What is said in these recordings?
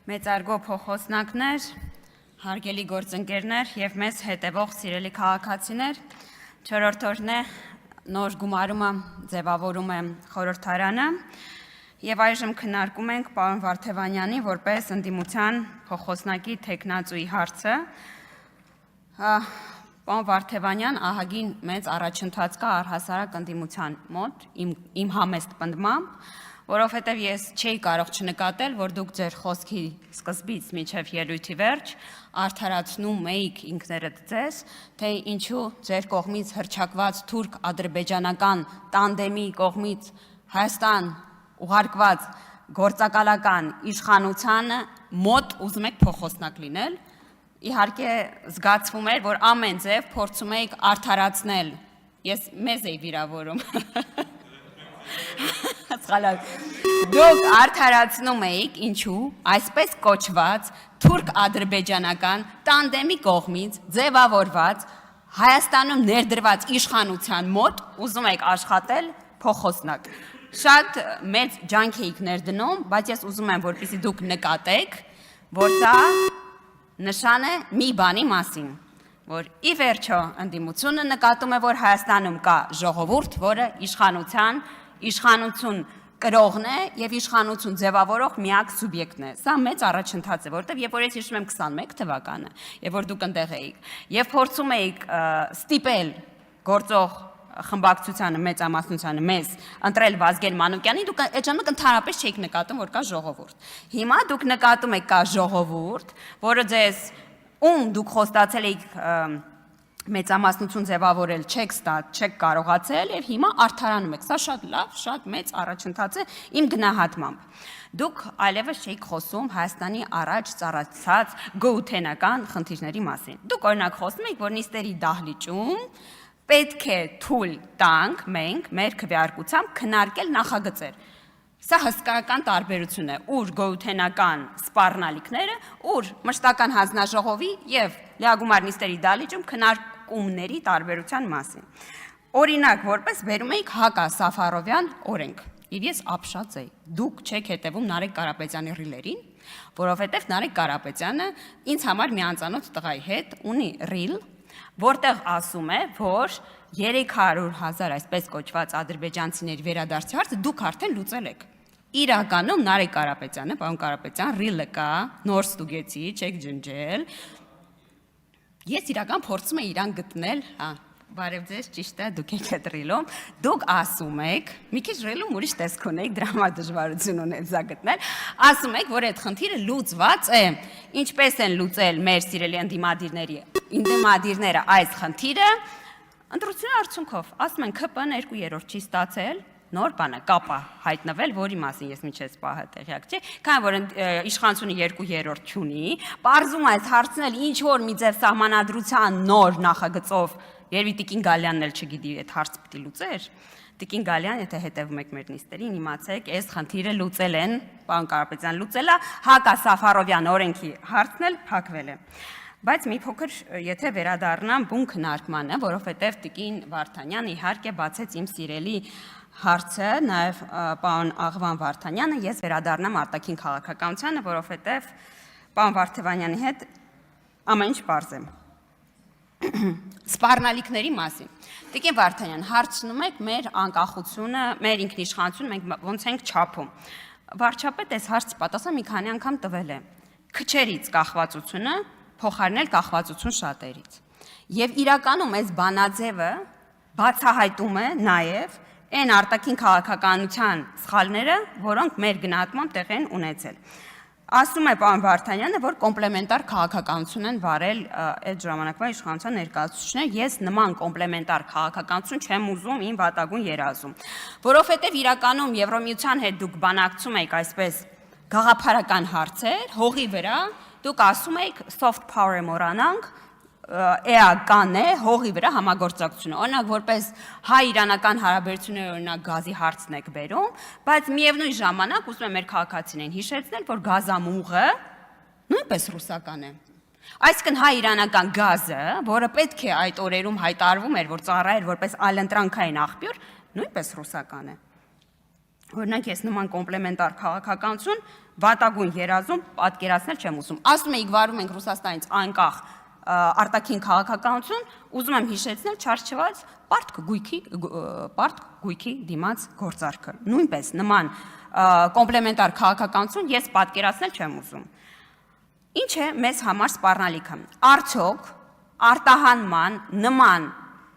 Մեծարգո փոխոսնակներ, հարգելի գործընկերներ եւ մեզ հետևող սիրելի քաղաքացիներ, 4-րդ օրն է նոր գումարումը ձևավորում է խորհրդարանը եւ այժմ քննարկում ենք պարոն Վարդևանյանի որպես ընդդիմության փոխոսնակի թեկնածուի հարցը։ Պարոն Վարդևանյան ահագին մեծ առաջընթաց կա առհասարակ ընդդիմության մոտ, իմ համեստ պնդմամբ, որովհետև ես չէի կարող չնկատել, որ դուք ձեր խոսքի սկզբից մինչև ելույթի վերջ արդարացնում էիք ինքներդ ձեզ, թե ինչու ձեր կողմից հռչակված թուրք-ադրբեջանական տանդեմի կողմից Հայաստան ուղարկված գործակալական իշխանությանը մոտ ուզում եք փոխոսնակ լինել, իհարկե զգացվում էր, որ ամեն ձև փորձում էիք արդարացնել, ես մեզ էի վիրավորում, Դուք արդարացնում էիք, ինչու, այսպես կոչված թուրք-ադրբեջանական տանդեմի կողմից ձևավորված Հայաստանում ներդրված իշխանության մոտ ուզում եք աշխատել փոխոսնակ։ Շատ մեծ ջանք էիք ներդնում, բայց ես ուզում եմ, որպեսզի դուք նկատեք, որ դա նշան է մի բանի մասին, որ ի վերջո ընդդիմությունը նկատում է, որ Հայաստանում կա ժողովուրդ, որը իշխանություն կրողն է եւ իշխանություն ձևավորող միակ սուբյեկտն է։ Սա մեծ առաջընթաց է, որտեղ երբ որ ես հիշում եմ 21 թվականը, երբ որ դուք այնտեղ էիք, եւ փորձում էիք ստիպել գործող խմբակցությանը մեծամասնությանը մեզ ընտրել Վազգեն Մանուկյանին, դուք այդ ժամանակ ընդհանրապես չէիք նկատում, որ կա ժողովուրդ։ Հիմա դուք նկատում եք կա ժողովուրդ, որը ձեզ դուք խոստացել եք մեծամասնություն ձևավորել չեք կարողացել եւ հիմա արդարանում եք։ Սա շատ լավ, շատ մեծ առաջընթաց է իմ գնահատմամբ։ Դուք այլևս չէիք խոսում Հայաստանի առաջ ծառացած գոութենական խնդիրների մասին։ Դուք օրինակ խոսում եք, որ նիստերի դահլիճում պետք է թույլ տանք մենք մեր քվեարկությամբ քննարկել նախագծեր։ Սա հսկայական տարբերություն է, ուր գոութենական սպառնալիքները, ուր մշտական հանձնաժողովի եւ լիագումար նիստերի դահլիճում քննարկումների տարբերության մասին։ Օրինակ, որպես բերում էիք Հակա Սաֆարովյան օրենք, եւ ես ապշած էի։ Դուք չեք հետևում Նարեկ Կարապետյանի ռիլերին, որովհետեւ Նարեկ Կարապետյանը ինձ համար մի անծանոթ տղայի հետ ունի ռիլ, որտեղ ասում է, որ 300,000 այսպես կոչված ադրբեջանցիների վերադարձի հարցը դուք արդեն լուծել եք։ Իրականում Նարեկ Կարապետյանը, պարոն Կարապետյան, ռիլը կա, նոր ստուգեցի, չեք ջնջել։ Ես իրական փորձում եմ իրան գտնել, բարև ձեզ, ճիշտ է, դուք եք այդ ռիլում, դուք ասում եք, մի քիչ ռիլում ուրիշ տեսք ունեք, դրա համար դժվարություն ունեք դա գտնել, ասում եք, որ այդ խնդիրը լուծված է, ինչպես են լուծել մեր սիրելի ընդդիմադիրները այս խնդիրը, ընտրությունների արդյունքով, ասում են ՔՊ-ն 2/3 չի ստացել, նոր բանը կապա հայտնվել, որի մասին ես միջից պահը տեղյակ չէ, քանի որ իշխանությունը 2/3 չունի, պարզում այս հարցնել ինչ որ մի ձև սահմանադրության նոր նախագծով, երևի Տիկին Գալյանն էլ չգիտի այդ հարցը պիտի լուծեր, Տիկին Գալյան, եթե հետևում եք մեր նիստերին, իմացեք, այս խնդիրը լուծել են, պարոն Կարապետյան լուծել է, Հակա Սաֆարովյան օրենքի հարցն էլ փակվել է։ Բայց մի փոքր, եթե վերադառնամ բուն քննարկմանը, որովհետև Տիկին Վարդանյանը իհարկե բացեց իմ սիրելի հարցը, նաև պարոն Աղվան Վարդանյանը, ես վերադառնամ արտաքին քաղաքականությանը, որովհետև պարոն Վարդևանյանի հետ ամեն ինչ պարզ է։ Սպառնալիքների մասին։ Տիկին Վարդանյան, հարցնում եք մեր անկախությունը, մեր ինքնիշխանությունը մենք ոնց ենք չափում։ Վարչապետ այս հարցի պատասխան մի քանի անգամ տվել է։ Քչերից կախվածությունը փոխարինել կախվածություն շատերից։ Եվ իրականում այս բանաձևը բացահայտում է նաև այն արտաքին քաղաքականության սխալները, որոնք մեր գնահատմամբ տեղ են ունեցել։ Ասում է պարոն Վարդանյանը, որ կոմպլեմենտար քաղաքականություն են վարել այդ ժամանակվա իշխանության ներկայացուցիչները, ես նման կոմպլեմենտար քաղաքականություն չեմ ուզում իմ վատագույն երազում, որովհետև իրականում Եվրոմիության հետ դուք բանակցում եք այսպես գաղափարական հարցեր, հողի վրա, դուք ասում եք soft power-ը մոռանանք, էական է հողի վրա համագործակցությունը, օրինակ որպես հայ-իրանական հարաբերությունները օրինակ գազի հարցն եք բերում, բայց միևնույն ժամանակ ուզում եմ մեր քաղաքացիներին հիշեցնել, որ գազամուղը նույնպես ռուսական է։ Այսինքն հայ-իրանական գազը, որը պետք է այդ օրերում հայտարարվում էր, որ ծառայեր որպես այլընտրանքային աղբյուր, նույնպես ռուսական է։ Օրինակ ես նման կոմպլեմենտար քաղաքականություն վատագույն երազում պատկերացնել չեմ ուզում։ Ասում էիք վարում ենք Ռուսաստանից անկախ արտաքին քաղաքականություն, ուզում եմ հիշեցնել չարչված պարտք գույքի դիմաց գործարքը։ Նույնպես նման կոմպլեմենտար քաղաքականություն ես պատկերացնել չեմ ուզում։ Ինչ է մեզ համար սպառնալիքը։ Արդյոք արտահանման նման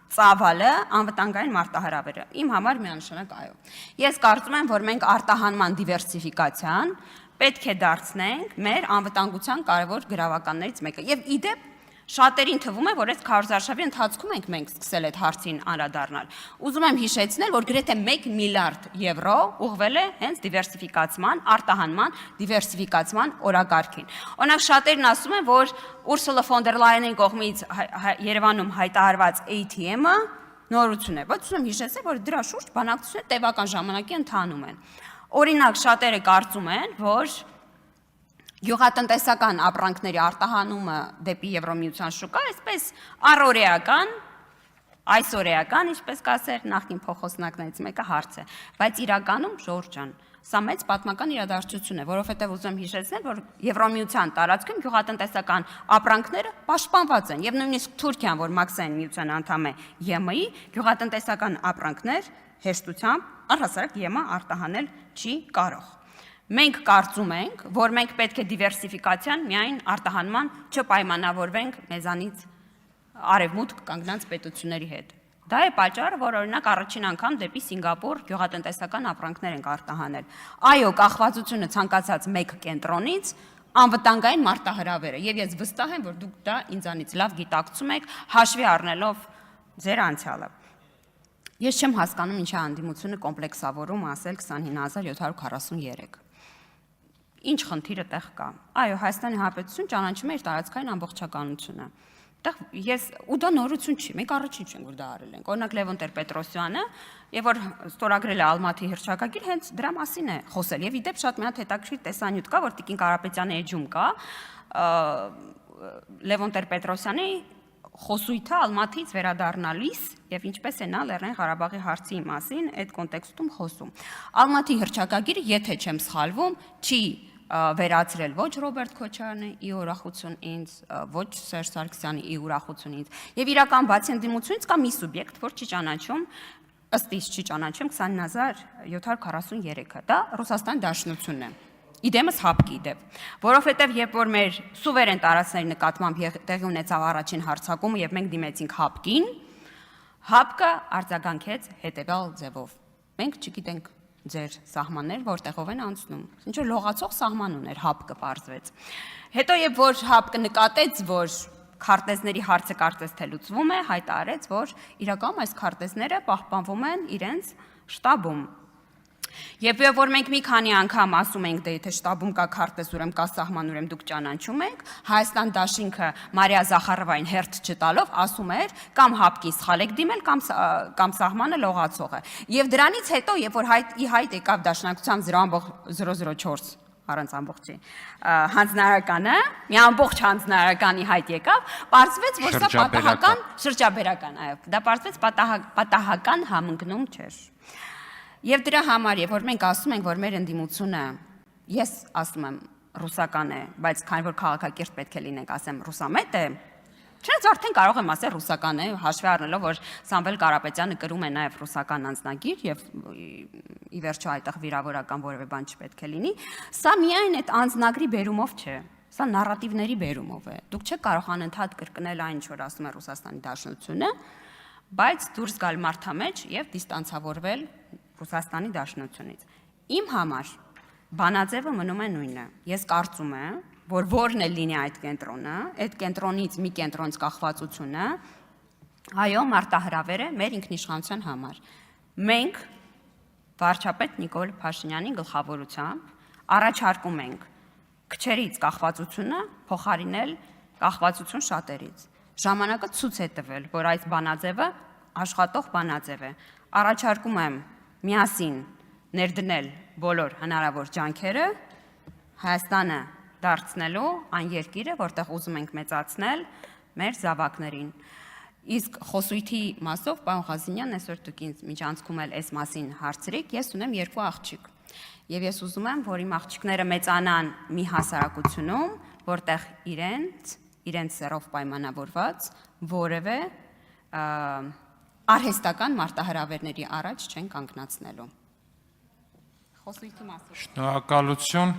ծավալը անվտանգային մարտահրավեր է։ Իմ համար միանշանակ այո։ Ես կարծում եմ, որ մենք արտահանման դիվերսիֆիկացիան պետք է դարձնենք մեր անվտանգության կարևոր գրավականներից մեկը։ Եվ իդեպ շատերին թվում է, որ այս քարոզարշավի ընթացքում ենք մենք սկսել այդ հարցին անդրադառնալ։ Ուզում եմ հիշեցնել, որ գրեթե 1 միլիարդ եվրո ուղղվել է հենց դիվերսիֆիկացման, արտահանման դիվերսիֆիկացման օրակարգին։ Օրինակ շատերն ասում են, որ Ուրսուլա ֆոն դեր Լայենի կողմից Երևանում հայտարարված ATM-ը նորություն է, բայց ուզում եմ հիշեցնել, որ դրա շուրջ բանակցությունները տևական ժամանակի ընթանում են։ Օրինակ շատերը կարծում են, որ գյուղատնտեսական ապրանքների արտահանումը դեպի Եվրոմիության շուկա, այսպես առօրեական, այսօրեական, ինչպես կասեր նախկին փոխոսնակներից մեկը հարց է, բայց իրականում Ժորժ ջան, սա մեծ պատմական իրադարձություն է, որովհետև ուզում եմ հիշեցնել, որ Եվրոմիության տարածքում գյուղատնտեսական ապրանքները պաշտպանված են, եւ նույնիսկ Թուրքիան, որ մաքսային միության անդամ է ԵՄ-ի, գյուղատնտեսական ապրանքներ հեշտությամբ առհասարակ ԵՄ արտահանել չի կարող։ Մենք կարծում ենք, որ մենք պետք է դիվերսիֆիկացիան միայն արտահանման չպայմանավորվենք մեզանից արևմուտք կանգնած պետությունների հետ։ Դա է պատճառը, որ օրինակ առաջին անգամ դեպի Սինգապուր գյուղատնտեսական ապրանքներ ենք արտահանել։ Այո, կախվածությունը ցանկացած մեկ կենտրոնից անվտանգային մարտահրավեր է, եւ ես վստահ եմ, որ դուք դա ինձանից լավ գիտակցում եք, հաշվի առնելով ձեր անցյալը։ Ես չեմ հասկանում ինչի անդիմությունը կոմպլեքսավորում ասել 29743։ Ինչ խնդիրը տեղ կա։ Այո, Հայաստանի Հանրապետություն ճանաչում է իր տարածքային ամբողջականությունը։ Ես ու դա նորություն չի, մենք առաջին չենք որ դա արել ենք։ Օրինակ Լևոն Տեր-Պետրոսյանը, եւ որ ստորագրել է Ալմատի հռչակագիր, հենց դրա մասին է խոսել։ Եվ իդեպ շատ մի հատ հետաքրքիր տեսանյութ կա, որ Տիկին Կարապետյանի էջում կա Լևոն Տեր-Պետրոսյանի խոսույթը Ալմատից վերադառնալիս եւ ինչպես է նա Լեռնային Ղարաբաղի հարցի մասին այդ կոնտեքստում խոսում։ Ալմատի հռչակագիրը, եթե չեմ սխալվում, չի վերացրել ոչ Ռոբերտ Քոչարյանի ի ուրախություն ինձ, ոչ Սերժ Սարգսյանի ի ուրախություն ինձ։ Եվ իրական բացի ընդդիմությունից կա մի սուբյեկտ, որ չի ճանաչում, ըստ իս չի ճանաչում 20743-ը, դա Ռուսաստանի Դաշնությունն է։ Իդեմս հապկի իդեպ, որովհետև երբ որ մեր սուվերեն տարածքների նկատմամբ տեղի ունեցավ առաջին հարձակումը եւ մենք դիմեցինք հապկին, հապկը արձագանքեց հետեւյալ ձևով. մենք չգիտենք ձեր սահմաններ որտեղով են անցնում։ Ինչ որ լողացող սահման ուներ հապկը պարզվեց։ Հետո երբ որ հապկը նկատեց, որ քարտեզների հարցը կարծես թե լուծվում է, հայտարարեց, որ իրականում այս քարտեզները պահպանվում են իրենց շտաբում։ Եվ որ մենք մի քանի անգամ ասում ենք, դե եթե շտաբում կա քարտեզ, ուրեմն կա սահման, ուրեմն դուք ճանաչում եք, Հայաստան Դաշինքը Մարիա Զախարովային հերթ չտալով ասում էր, կամ հապկին սխալ եք դիմել, կամ սահմանը լողացող է։ Եվ դրանից հետո, երբ որ ի հայտ եկավ Դաշնակցության 0.004 առանց ամբողջի հանձնարարականը, մի ամբողջ հանձնարարականի հայտ եկավ, պարզվեց, որ սա պատահական շրջաբերական, այո, դա պարզվեց պատահական համընկնում չէր։ Եվ դրա համար, երբ որ մենք ասում ենք, որ մեր ընդդիմությունը, ես ասում եմ ռուսական է, բայց քանի որ քաղաքակիրթ պետք է լինենք, ասեմ ռուսամետ է, չնայած արդեն կարող եմ ասել ռուսական է, հաշվի առնելով, որ Սամվել Կարապետյանը կրում է նաև ռուսական անձնագիր եւ ի վերջո այդտեղ վիրավորական որևէ բան չպետք է լինի, սա միայն այդ անձնագրի բերումով չէ, սա նարատիվների բերումով է։ Դուք չեք կարող անընդհատ կրկնել այն, ինչ որ ասում է Ռուսաստանի Դաշնությունը, բայց դուրս գալ մարդամեջ եւ դիստանցավորվել Ռուսաստանի Դաշնությունից։ Իմ համար բանաձևը մնում է նույնը։ Ես կարծում եմ, որ որն է լինի այդ կենտրոնը, այդ կենտրոնից մի կենտրոնից կախվածությունը, այո, մարտահրավեր է մեր ինքնիշխանության համար։ Մենք վարչապետ Նիկոլ Փաշինյանի գլխավորությամբ առաջարկում ենք քչերից կախվածությունը փոխարինել կախվածություն շատերից։ Ժամանակը ցույց է տվել, որ այս բանաձևը աշխատող բանաձև է։ Առաջարկում եմ միասին ներդնել բոլոր հնարավոր ջանքերը Հայաստանը դարձնելու այն երկիրը, որտեղ ուզում ենք մեծացնել մեր զավակներին։ Իսկ խոսույթի մասով, պարոն Ղազինյան, այսօր դուք ինձ միջանցքում էլ այս մասին հարցրիք, ես ունեմ երկու աղջիկ։ Եվ ես ուզում եմ, որ իմ աղջիկները մեծանան մի հասարակությունում, որտեղ իրենց սեռով պայմանավորված որևէ արհեստական մարտահրավերների առաջ չեն կանգնացնելու։ Խոսույթի մասով։ Շնորհակալություն։